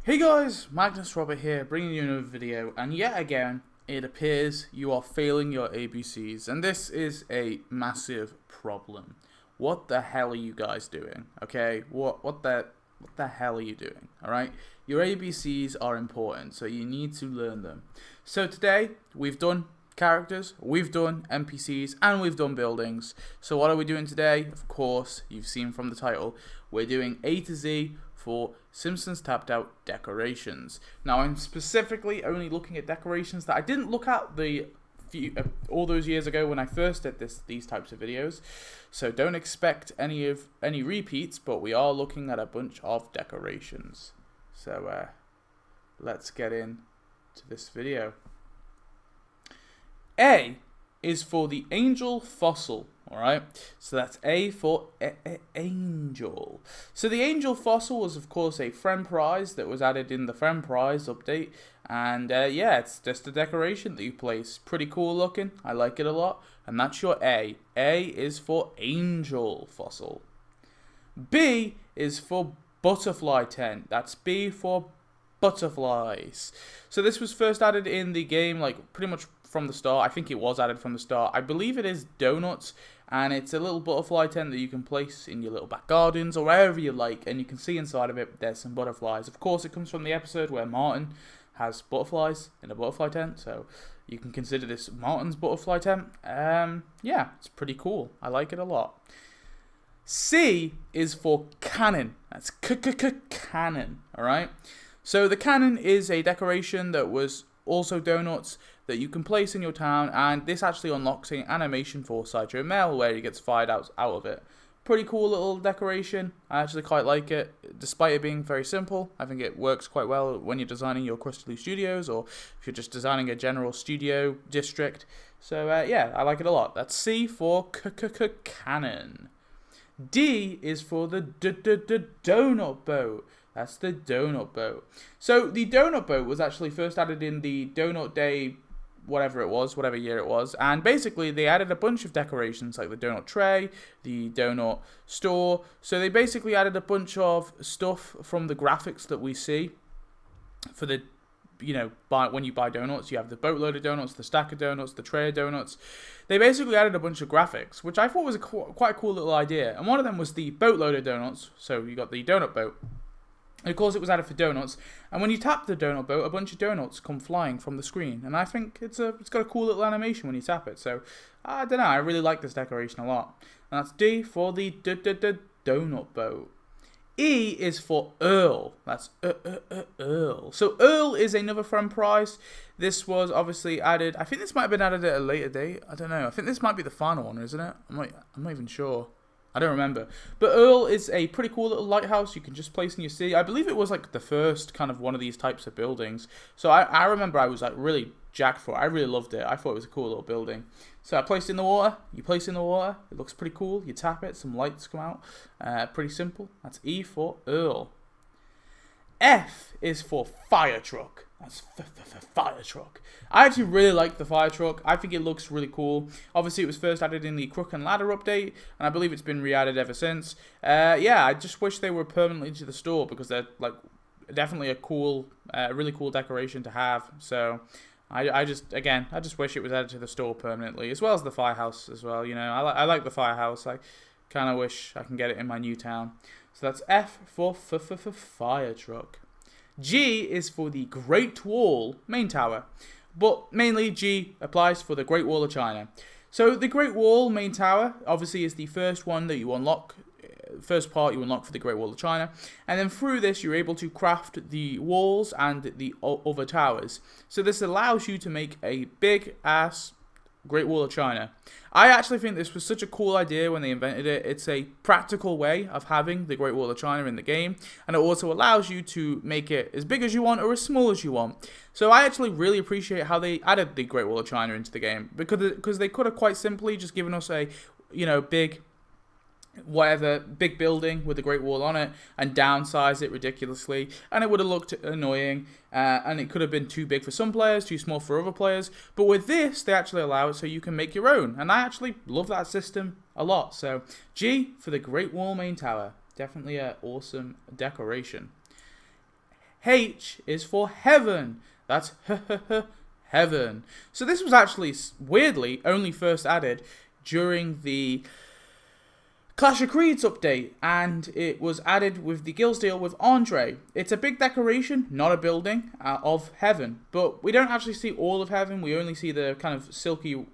Hey guys, Magnus Robert here, bringing you another video, and yet again, it appears you are failing your ABCs, and this is a massive problem. What the hell are you guys doing? Okay, what the hell are you doing? All right, your ABCs are important, so you need to learn them. So today we've done characters, we've done NPCs, and we've done buildings. So what are we doing today? Of course, you've seen from the title, we're doing A to Z for Simpsons tapped out decorations. Now I'm specifically only looking at decorations that I didn't look at all those years ago when I first did these types of videos. So don't expect any repeats, but we are looking at a bunch of decorations. So let's get into this video. A is for the angel fossil, alright? So that's A for angel. So the angel fossil was, of course, a friend prize that was added in the friend prize update. And yeah, it's just a decoration that you place. Pretty cool looking. I like it a lot. And that's your A. A is for angel fossil. B is for butterfly tent. That's B for butterflies. So this was first added in the game, like pretty much from the start. I think it was added from the start. I believe it is donuts, and it's a little butterfly tent that you can place in your little back gardens or wherever you like, and you can see inside of it there's some butterflies. Of course, it comes from the episode where Martin has butterflies in a butterfly tent, so you can consider this Martin's butterfly tent. Yeah, it's pretty cool. I like it a lot. C is for cannon. That's cannon, alright? So the cannon is a decoration that was also donuts that you can place in your town, and this actually unlocks an animation for Sideshow Mel where he gets fired out of it. Pretty cool little decoration. I actually quite like it, despite it being very simple. I think it works quite well when you're designing your Crystal Blue Studios, or if you're just designing a general studio district. So yeah, I like it a lot. That's C for cannon. D is for the donut boat. That's the donut boat. So the donut boat was actually first added in the Donut Day, whatever year it was, and basically they added a bunch of decorations like the donut tray, the donut store. So they basically added a bunch of stuff from the graphics that we see for the, when you buy donuts. You have the boatload of donuts, the stack of donuts, the tray of donuts. They basically added a bunch of graphics, which I thought was quite a cool little idea. And one of them was the boatload of donuts. So you got the donut boat. And of course, it was added for donuts, and when you tap the donut boat, a bunch of donuts come flying from the screen, and I think it's got a cool little animation when you tap it. So I don't know, I really like this decoration a lot. And that's D for the donut boat. E is for E.A.R.L. That's E.A.R.L. So E.A.R.L. is another friend prize. This was obviously added. I think this might have been added at a later date. I don't know. I think this might be the final one, isn't it? I'm not even sure. I don't remember. But E.A.R.L. is a pretty cool little lighthouse you can just place in your city. I believe it was like the first kind of one of these types of buildings. So I remember I was like really jacked for it. I really loved it. I thought it was a cool little building. So I placed it in the water. You place it in the water. It looks pretty cool. You tap it. Some lights come out. Pretty simple. That's E for E.A.R.L. F is for fire truck. That's fire truck. I actually really like the fire truck. I think it looks really cool. Obviously, it was first added in the Crook and Ladder update, and I believe it's been re-added ever since. Yeah, I just wish they were permanently to the store, because they're like definitely a cool, really cool decoration to have. So I just wish it was added to the store permanently, as well as the firehouse as well. I like the firehouse. I kind of wish I can get it in my new town. So that's F for fire truck. G is for the Great Wall main tower, but mainly G applies for the Great Wall of China. So the Great Wall main tower obviously is the first one that you unlock, first part you unlock for the Great Wall of China, and then through this you're able to craft the walls and the other towers. So this allows you to make a big ass Great Wall of China. I actually think this was such a cool idea when they invented it. It's a practical way of having the Great Wall of China in the game, and it also allows you to make it as big as you want or as small as you want. So I actually really appreciate how they added the Great Wall of China into the game, because they could have quite simply just given us a big building with a Great Wall on it and downsize it ridiculously, and it would have looked annoying, and it could have been too big for some players, too small for other players. But with this, they actually allow it so you can make your own, and I actually love that system a lot. So G for the Great Wall main tower, definitely an awesome decoration. H is for heaven. That's heaven. So this was actually, weirdly, only first added during the Clash of Creeds update, and it was added with the Guilds deal with Andre. It's a big decoration, not a building, of heaven. But we don't actually see all of heaven. We only see the kind of silky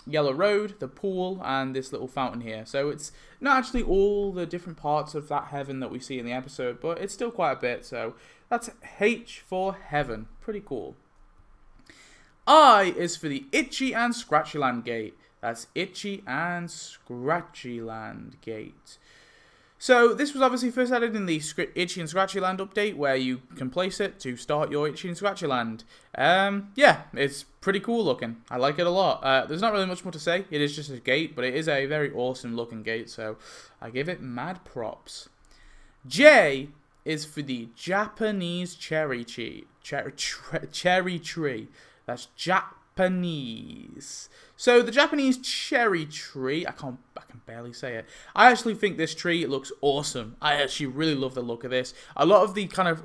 yellow road, the pool, and this little fountain here. So it's not actually all the different parts of that heaven that we see in the episode, but it's still quite a bit. So that's H for heaven. Pretty cool. I is for the Itchy and Scratchy Land gate. That's Itchy and Scratchy Land gate. So this was obviously first added in the Itchy and Scratchy Land update, where you can place it to start your Itchy and Scratchy Land. Yeah, it's pretty cool looking. I like it a lot. There's not really much more to say. It is just a gate, but it is a very awesome looking gate, so I give it mad props. J is for the Japanese cherry tree. Cherry tree. That's Japanese. So the Japanese cherry tree, I can barely say it. I actually think this tree looks awesome. I actually really love the look of this. A lot of the kind of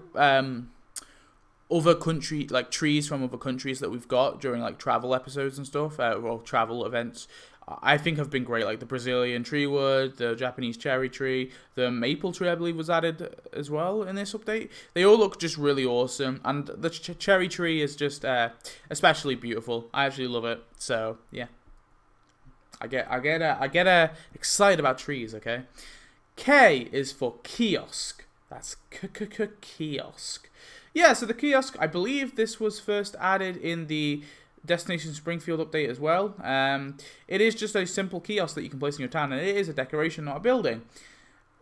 other country, like trees from other countries that we've got during like travel episodes and stuff, or travel events, I think have been great. Like the Brazilian tree wood, the Japanese cherry tree, the maple tree I believe was added as well in this update. They all look just really awesome, and the cherry tree is just especially beautiful. I actually love it. So yeah, I get excited about trees. Okay, K is for kiosk. That's kiosk. Yeah, so the kiosk, I believe this was first added in the Destination Springfield update as well. It is just a simple kiosk that you can place in your town, and it is a decoration, not a building.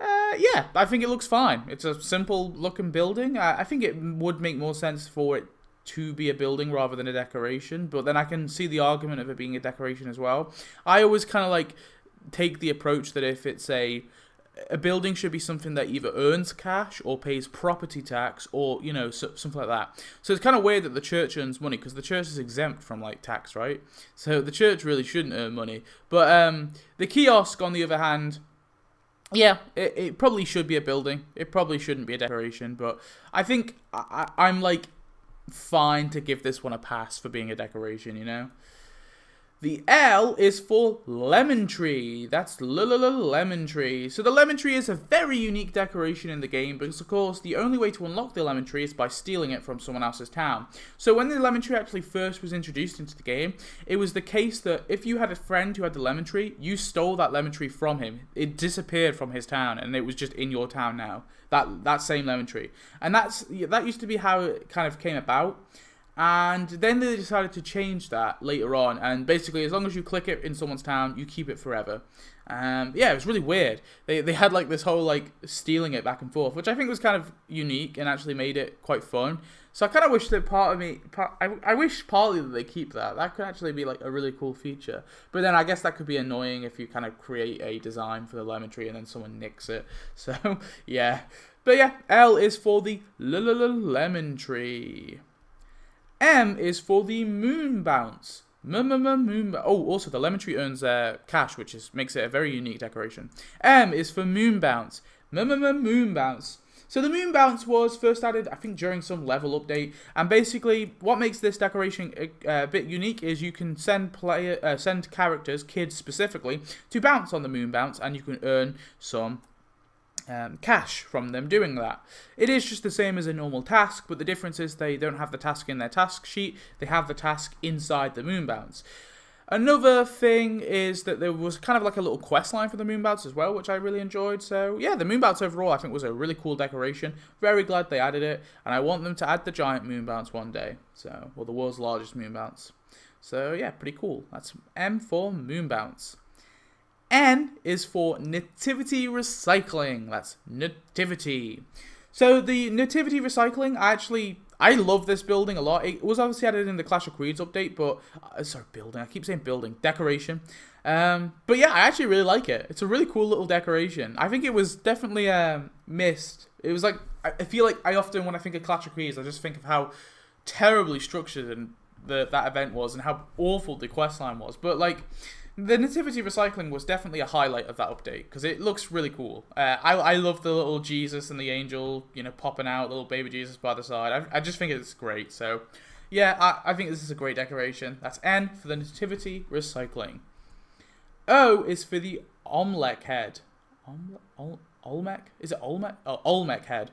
Yeah, I think it looks fine. It's a simple looking building. I think it would make more sense for it to be a building rather than a decoration, but then I can see the argument of it being a decoration as well. I always kind of like take the approach that if it's a building should be something that either earns cash or pays property tax, or, you know, something like that. So it's kind of weird that the church earns money, because the church is exempt from, like, tax, right? So the church really shouldn't earn money. But the kiosk, on the other hand, yeah, it probably should be a building. It probably shouldn't be a decoration, but I think I'm, like, fine to give this one a pass for being a decoration, you know? The L is for lemon tree. That's lemon tree. So the lemon tree is a very unique decoration in the game, because of course the only way to unlock the lemon tree is by stealing it from someone else's town. So when the lemon tree actually first was introduced into the game, it was the case that if you had a friend who had the lemon tree, you stole that lemon tree from him. It disappeared from his town, and it was just in your town now. That same lemon tree. And that used to be how it kind of came about. And then they decided to change that later on, and basically as long as you click it in someone's town, you keep it forever. Yeah, it was really weird. They had like this whole like stealing it back and forth, which I think was kind of unique and actually made it quite fun. So I kind of wish that I wish partly that they keep that. That could actually be like a really cool feature. But then I guess that could be annoying if you kind of create a design for the lemon tree and then someone nicks it. So yeah, but yeah, L is for the lemon tree. M is for the Moonbounce. Moonbounce. Oh, also the lemon tree earns cash, which makes it a very unique decoration. M is for Moonbounce. Moonbounce. So the Moonbounce was first added, I think, during some level update, and basically what makes this decoration a bit unique is you can send characters, kids specifically, to bounce on the Moonbounce, and you can earn some cash from them doing that. It is just the same as a normal task, but the difference is they don't have the task in their task sheet, they have the task inside the Moonbounce. Another thing is that there was kind of like a little quest line for the Moonbounce as well, which I really enjoyed. So yeah, the Moonbounce overall I think was a really cool decoration. Very glad they added it, and I want them to add the giant Moonbounce one day. So, or the world's largest Moonbounce. So yeah, pretty cool. That's M for Moonbounce. N is for Nativity Recycling. That's Nativity. So the Nativity Recycling, I love this building a lot. It was obviously added in the Clash of Creeds update, but sorry, building. I keep saying building, decoration. But yeah, I actually really like it. It's a really cool little decoration. I think it was definitely missed. It was like, I feel like I often, when I think of Clash of Creeds, I just think of how terribly structured and that event was, and how awful the quest line was. But like, The Nativity Recycling was definitely a highlight of that update because it looks really cool. I love the little Jesus and the angel, you know, popping out, little baby Jesus by the side. I just think it's great. So, yeah, I think this is a great decoration. That's N for the Nativity Recycling. O is for the Olmec Head. Olmec? Is it Olmec? Oh, Olmec Head.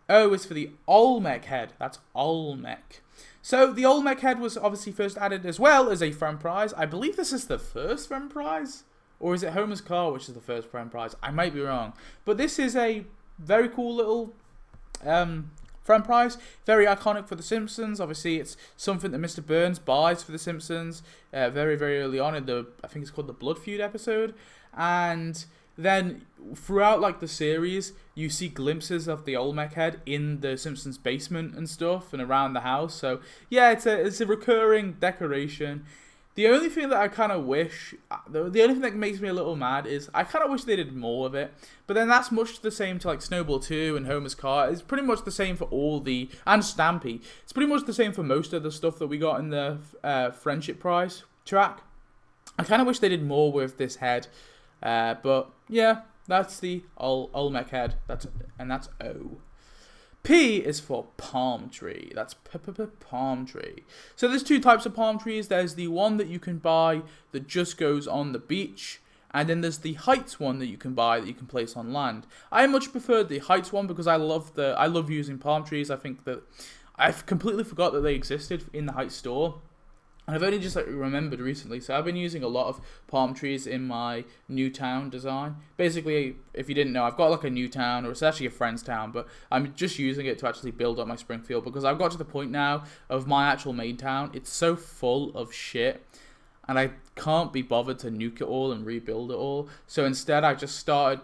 O is for the Olmec Head. That's Olmec. So the Olmec Head was obviously first added as well as a friend prize. I believe this is the first friend prize. Or is it Homer's car, which is the first friend prize? I might be wrong. But this is a very cool little friend prize. Very iconic for The Simpsons. Obviously, it's something that Mr. Burns buys for The Simpsons very, very early on in the, I think it's called the Blood Feud episode. And then throughout like the series, you see glimpses of the Olmec Head in the Simpsons basement and stuff and around the house. So yeah, it's a recurring decoration. The only thing that I kind of wish, the only thing that makes me a little mad is I kind of wish they did more of it. But then that's much the same to like Snowball 2 and Homer's car. It's pretty much the same for all the, and Stampy. It's pretty much the same for most of the stuff that we got in the Friendship Prize track. I kind of wish they did more with this head. But yeah, that's the Olmec Head. That's O. P is for palm tree. That's palm tree. So there's two types of palm trees. There's the one that you can buy that just goes on the beach, and then there's the heights one that you can buy that you can place on land. I much prefer the heights one because I love using palm trees. I think that I've completely forgot that they existed in the heights store. And I've only just remembered recently, so I've been using a lot of palm trees in my new town design. Basically, if you didn't know, I've got like a new town, or it's actually a friend's town, but I'm just using it to actually build up my Springfield because I've got to the point now of my actual main town. It's so full of shit, and I can't be bothered to nuke it all and rebuild it all. So instead,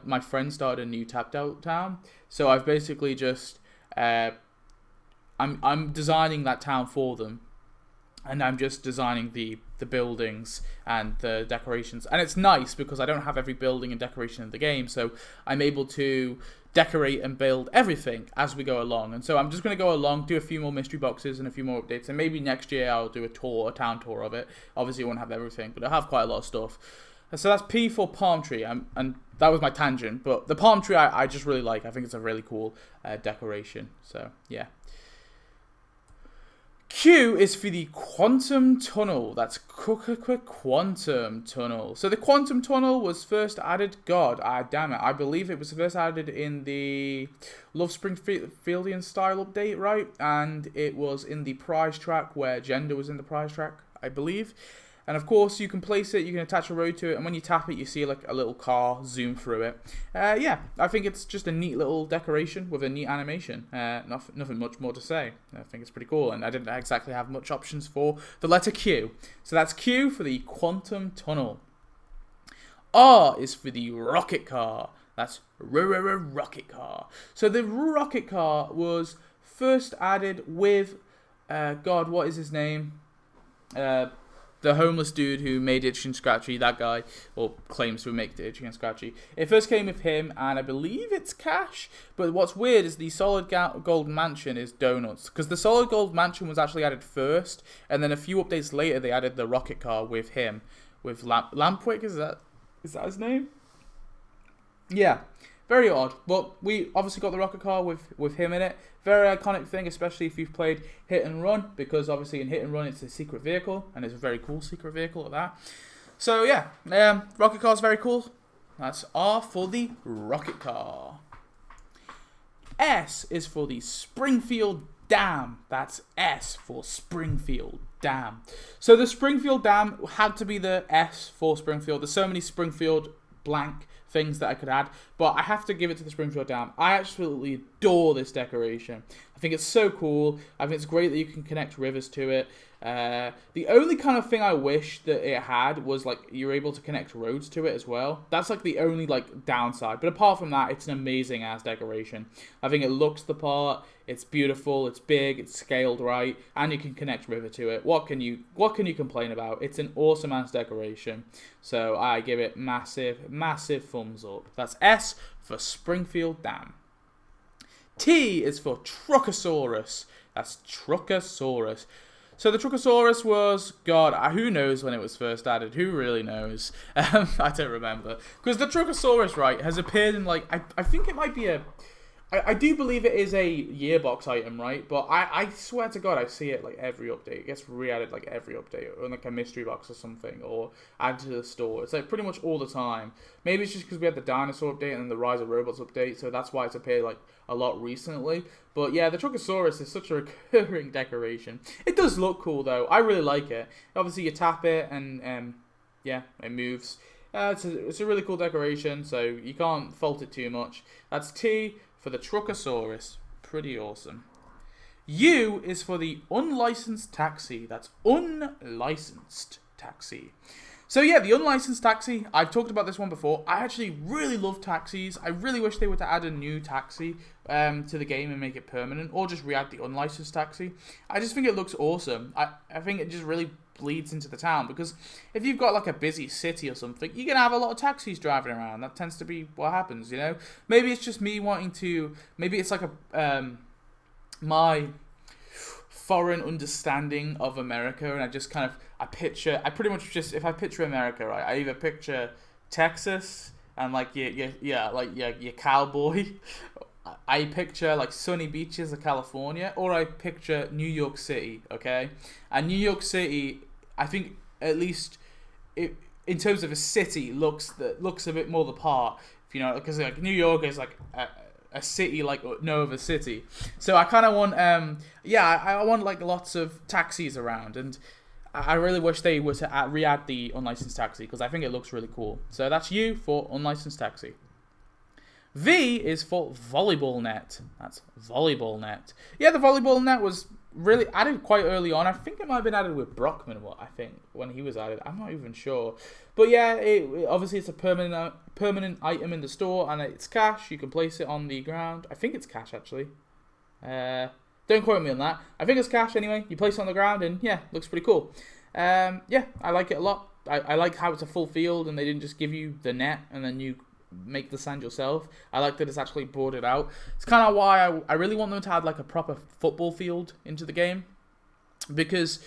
my friend started a new tapped out town. So I've basically just, I'm designing that town for them. And I'm just designing the buildings and the decorations. And it's nice because I don't have every building and decoration in the game. So I'm able to decorate and build everything as we go along. And so I'm just going to go along, do a few more mystery boxes and a few more updates. And maybe next year I'll do a town tour of it. Obviously I won't have everything, but I'll have quite a lot of stuff. So that's P for palm tree. And that was my tangent. But the palm tree I just really like. I think it's a really cool decoration. So yeah. Q is for the Quantum Tunnel. That's Quantum Tunnel. So the Quantum Tunnel was first added, damn it, I believe it was first added in the Love Springfieldian style update, right? And it was in the prize track where gender was in the prize track, I believe. And of course, you can place it, you can attach a road to it, and when you tap it, you see like a little car zoom through it. Yeah, I think it's just a neat little decoration with a neat animation. Nothing much more to say. I think it's pretty cool, and I didn't exactly have much options for the letter Q. So that's Q for the Quantum Tunnel. R is for the rocket car. That's rocket car. So the rocket car was first added with, what is his name? The homeless dude who made Itchy and Scratchy, that guy, or claims to make Itchy and Scratchy. It first came with him, and I believe it's Cash. But what's weird is the Solid Gold Mansion is Donuts, because the Solid Gold Mansion was actually added first, and then a few updates later they added the rocket car with him, with Lampwick. Is that his name? Yeah. Very odd, but we obviously got the rocket car with him in it. Very iconic thing, especially if you've played Hit and Run, because obviously in Hit and Run it's a secret vehicle, and it's a very cool secret vehicle at that. So yeah, rocket car's very cool. That's R for the rocket car. S is for the Springfield Dam. That's S for Springfield Dam. So the Springfield Dam had to be the S for Springfield. There's so many Springfield blank things that I could add, but I have to give it to the Springfield Dam. I absolutely adore this decoration. I think it's so cool. I think it's great that you can connect rivers to it. The only kind of thing I wish that it had was like you're able to connect roads to it as well. That's like the only like downside. But apart from that, it's an amazing ass decoration. I think it looks the part. It's beautiful. It's big. It's scaled right, and you can connect river to it. What can you complain about? It's an awesome ass decoration. So I give it massive thumbs up. That's S for Springfield Dam. T is for Truckasaurus. That's Truckasaurus. So the Truckasaurus was, God, who knows when it was first added? Who really knows? I don't remember. Because the Truckasaurus, right, has appeared in, like, I think it might be I do believe it is a yearbox item, right? But I swear to God, I see it like every update. It gets re-added like every update, or in like a mystery box or something, or added to the store. It's like pretty much all the time. Maybe it's just because we had the dinosaur update and then the Rise of Robots update, so that's why it's appeared like a lot recently. But yeah, the Truckasaurus is such a recurring decoration. It does look cool though. I really like it. Obviously, you tap it and yeah, it moves. It's a really cool decoration, so you can't fault it too much. That's T for the Truckasaurus. Pretty awesome. U is for the unlicensed taxi. That's unlicensed taxi. So yeah, the unlicensed taxi, I've talked about this one before. I actually really love taxis. I really wish they were to add a new taxi to the game and make it permanent, or just re-add the unlicensed taxi. I just think it looks awesome. I think it just really bleeds into the town, because if you've got like a busy city or something, you're gonna have a lot of taxis driving around. That tends to be what happens, you know. Maybe it's just me wanting to, maybe it's like a my foreign understanding of America, and I just kind of I pretty much just, if I picture America, right, I either picture Texas and like your cowboy. I picture like sunny beaches of California, or I picture New York City, okay? And New York City, I think, at least in terms of a city, looks a bit more the part, you know, because like New York is like a city like no other city. So I kind of want, I want like lots of taxis around, and I really wish they were to re-add the unlicensed taxi, because I think it looks really cool. So that's U for unlicensed taxi. V is for Volleyball Net. That's Volleyball Net. Yeah, the Volleyball Net was really added quite early on. I think it might have been added with Brockman, when he was added. I'm not even sure. But yeah, obviously it's a permanent item in the store, and it's cash. You can place it on the ground. I think it's cash, actually. Don't quote me on that. I think it's cash anyway. You place it on the ground, and yeah, looks pretty cool. Yeah, I like it a lot. I like how it's a full field, and they didn't just give you the net, and then you make the sand yourself. I like that it's actually boarded out. It's kind of why I really want them to add like a proper football field into the game, because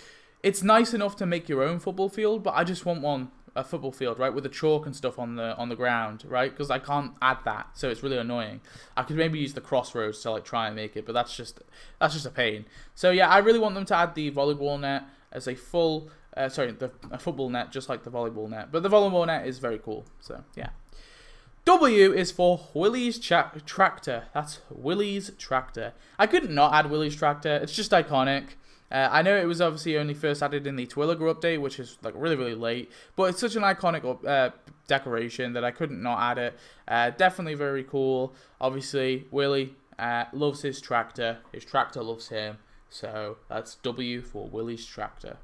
it's nice enough to make your own football field, but I just want a football field, right, with the chalk and stuff on the ground, right, because I can't add that, so it's really annoying. I could maybe use the crossroads to like try and make it, but that's just a pain. So yeah, I really want them to add the volleyball net as a full a football net, just like the volleyball net, but the volleyball net is very cool. So yeah. W is for Willie's tractor. That's Willie's tractor. I couldn't not add Willie's tractor. It's just iconic. I know it was obviously only first added in the Twilliger update, which is like really, really late. But it's such an iconic decoration that I couldn't not add it. Definitely very cool. Obviously, Willie loves his tractor. His tractor loves him. So that's W for Willie's tractor.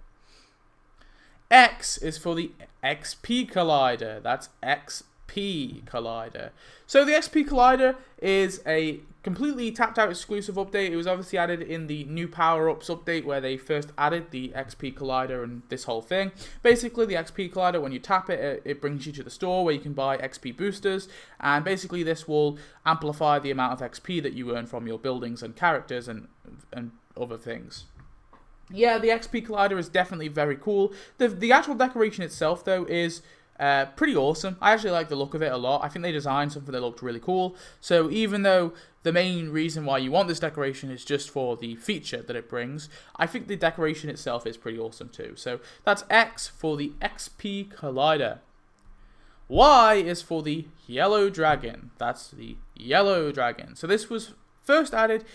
X is for the XP Collider. That's XP Collider. So the XP Collider is a completely tapped out exclusive update. It was obviously added in the new power-ups update, where they first added the XP Collider and this whole thing. Basically, the XP Collider, when you tap it, it brings you to the store where you can buy XP boosters, and basically this will amplify the amount of XP that you earn from your buildings and characters and other things. Yeah, the XP Collider is definitely very cool. The actual decoration itself, though, is pretty awesome. I actually like the look of it a lot. I think they designed something that looked really cool. So even though the main reason why you want this decoration is just for the feature that it brings, I think the decoration itself is pretty awesome too. So that's X for the XP Collider. Y is for the Yellow Dragon. That's the Yellow Dragon. So this was first added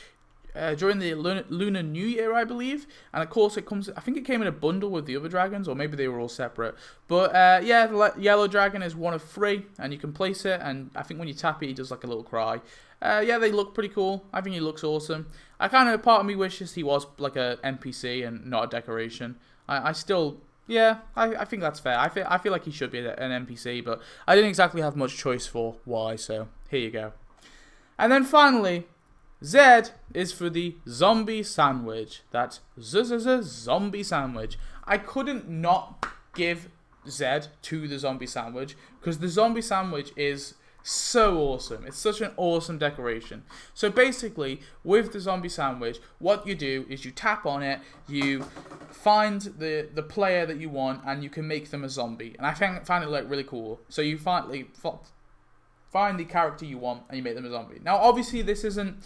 during the Lunar New Year, I believe, and of course it comes, I think it came in a bundle with the other dragons, or maybe they were all separate, but yeah, the Yellow Dragon is one of 3, and you can place it, and I think when you tap it, he does like a little cry. Yeah, they look pretty cool. I think he looks awesome. Part of me wishes he was like a NPC and not a decoration. I still, yeah, I think that's fair. I feel like he should be an NPC, but I didn't exactly have much choice for why, so here you go. And then finally, Z is for the zombie sandwich. That's zombie sandwich. I couldn't not give Z to the zombie sandwich, because the zombie sandwich is So awesome. It's such an awesome decoration. So basically, with the zombie sandwich, what you do is you tap on it, you find the player that you want, and you can make them a zombie. And I find it like really cool. So you find the character you want, and you make them a zombie. Now, obviously, this isn't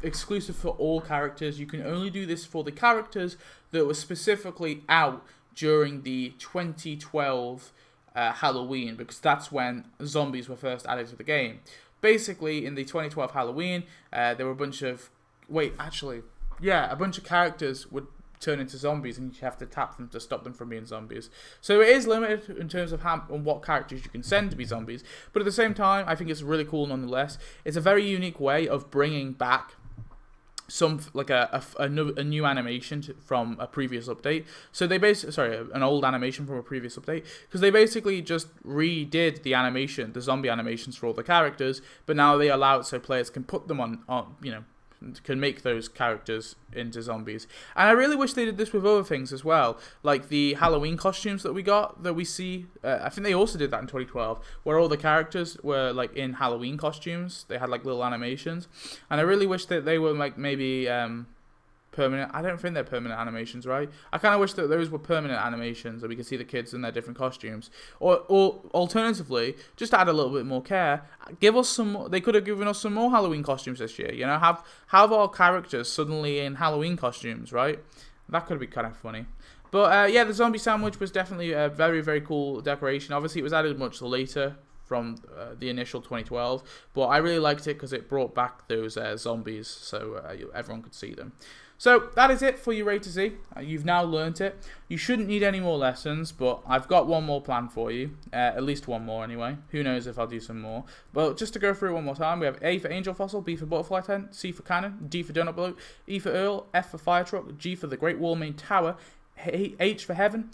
exclusive for all characters. You can only do this for the characters that were specifically out during the 2012 Halloween, because that's when zombies were first added to the game. Basically, in the 2012 Halloween, there were a bunch of a bunch of characters would turn into zombies, and you have to tap them to stop them from being zombies. So it is limited in terms of what characters you can send to be zombies, but at the same time, I think it's really cool nonetheless. It's a very unique way of bringing back some like a new animation from a previous update. So they an old animation from a previous update, because they basically just redid the zombie animations for all the characters, but now they allow it so players can put them on can make those characters into zombies. And I really wish they did this with other things as well, like the Halloween costumes that we see. I think they also did that in 2012, where all the characters were like in Halloween costumes. They had like little animations, and I really wish that they were like maybe permanent. I don't think they're permanent animations, right? I kind of wish that those were permanent animations, so we could see the kids in their different costumes. Or alternatively, just add a little bit more care. Give us some. They could have given us some more Halloween costumes this year. You know, have our characters suddenly in Halloween costumes, right? That could be kind of funny. But yeah, the zombie sandwich was definitely a very, very cool decoration. Obviously, it was added much later from the initial 2012, but I really liked it because it brought back those zombies, so everyone could see them. So that is it for your A to Z. You've now learnt it. You shouldn't need any more lessons, but I've got one more planned for you. At least one more anyway. Who knows if I'll do some more. But just to go through it one more time, we have A for Angel Fossil, B for Butterfly Tent, C for Cannon, D for Donut Bloke, E for Earl, F for Fire Truck, G for the Great Wall Main Tower, H for Heaven,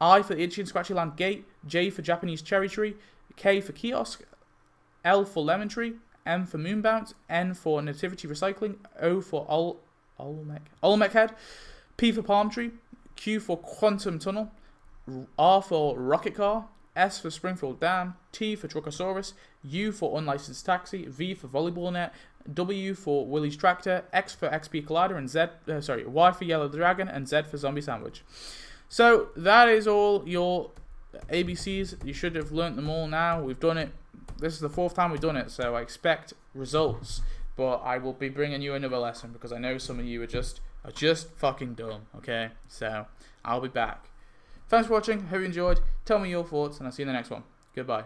I for the Itchy and Scratchy Land Gate, J for Japanese Cherry Tree, K for Kiosk, L for Lemon Tree, M for Moonbounce, N for Nativity Recycling, O for Olmec Head, P for Palm Tree, Q for Quantum Tunnel, R for Rocket Car, S for Springfield Dam, T for Truckasaurus, U for Unlicensed Taxi, V for Volleyball Net, W for Willie's Tractor, X for XP Collider, and Y for Yellow Dragon, and Z for Zombie Sandwich. So that is all your ABCs. You should have learnt them all now. We've done it. This is the 4th time we've done it, so I expect results. But I will be bringing you another lesson, because I know some of you are just fucking dumb, okay? So, I'll be back. Thanks for watching. Hope you enjoyed. Tell me your thoughts, and I'll see you in the next one. Goodbye.